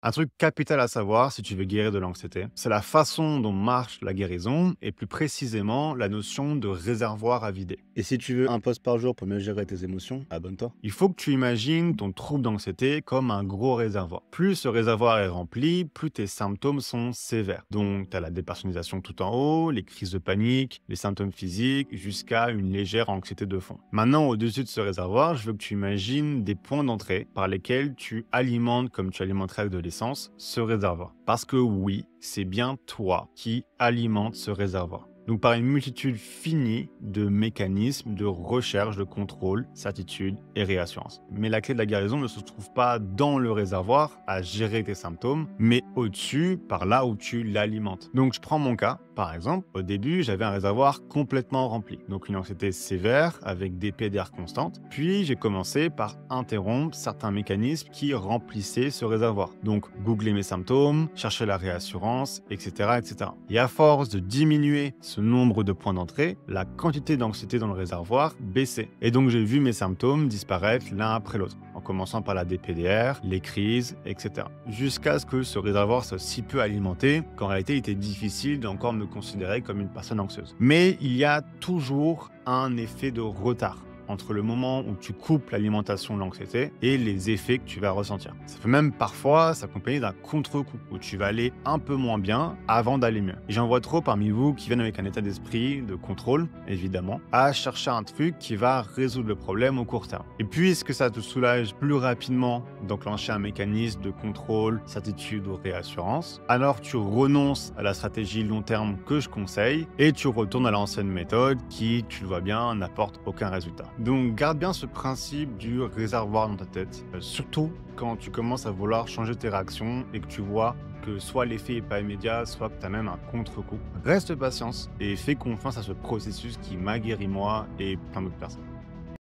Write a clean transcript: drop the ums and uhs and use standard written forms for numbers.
Un truc capital à savoir si tu veux guérir de l'anxiété, c'est la façon dont marche la guérison et plus précisément la notion de réservoir à vider. Et si tu veux un post par jour pour mieux gérer tes émotions, abonne-toi. Il faut que tu imagines ton trouble d'anxiété comme un gros réservoir. Plus ce réservoir est rempli, plus tes symptômes sont sévères. Donc, tu as la dépersonnalisation tout en haut, les crises de panique, les symptômes physiques, jusqu'à une légère anxiété de fond. Maintenant, au-dessus de ce réservoir, je veux que tu imagines des points d'entrée par lesquels tu alimentes, comme tu alimenterais avec de l'essence, ce réservoir. Parce que oui, c'est bien toi qui alimente ce réservoir. Donc par une multitude finie de mécanismes de recherche, de contrôle, certitude et réassurance. Mais la clé de la guérison ne se trouve pas dans le réservoir à gérer tes symptômes, mais au-dessus, par là où tu l'alimentes. Donc je prends mon cas, par exemple, au début j'avais un réservoir complètement rempli, donc une anxiété sévère avec des PDR constantes. Puis j'ai commencé par interrompre certains mécanismes qui remplissaient ce réservoir. Donc googler mes symptômes, chercher la réassurance, etc. etc. Et à force de diminuer ce nombre de points d'entrée, la quantité d'anxiété dans le réservoir baissait. Et donc j'ai vu mes symptômes disparaître l'un après l'autre, en commençant par la DPDR, les crises, etc. Jusqu'à ce que ce réservoir soit si peu alimenté qu'en réalité il était difficile d'encore me considérer comme une personne anxieuse. Mais il y a toujours un effet de retard entre le moment où tu coupes l'alimentation de l'anxiété et les effets que tu vas ressentir. Ça peut même parfois s'accompagner d'un contre-coup où tu vas aller un peu moins bien avant d'aller mieux. Et j'en vois trop parmi vous qui viennent avec un état d'esprit de contrôle, évidemment, à chercher un truc qui va résoudre le problème au court terme. Et puisque ça te soulage plus rapidement d'enclencher un mécanisme de contrôle, certitude ou réassurance, alors tu renonces à la stratégie long terme que je conseille et tu retournes à l'ancienne méthode qui, tu le vois bien, n'apporte aucun résultat. Donc garde bien ce principe du réservoir dans ta tête, surtout quand tu commences à vouloir changer tes réactions et que tu vois que soit l'effet n'est pas immédiat, soit que tu as même un contre-coup. Reste patience et fais confiance à ce processus qui m'a guéri moi et plein d'autres personnes.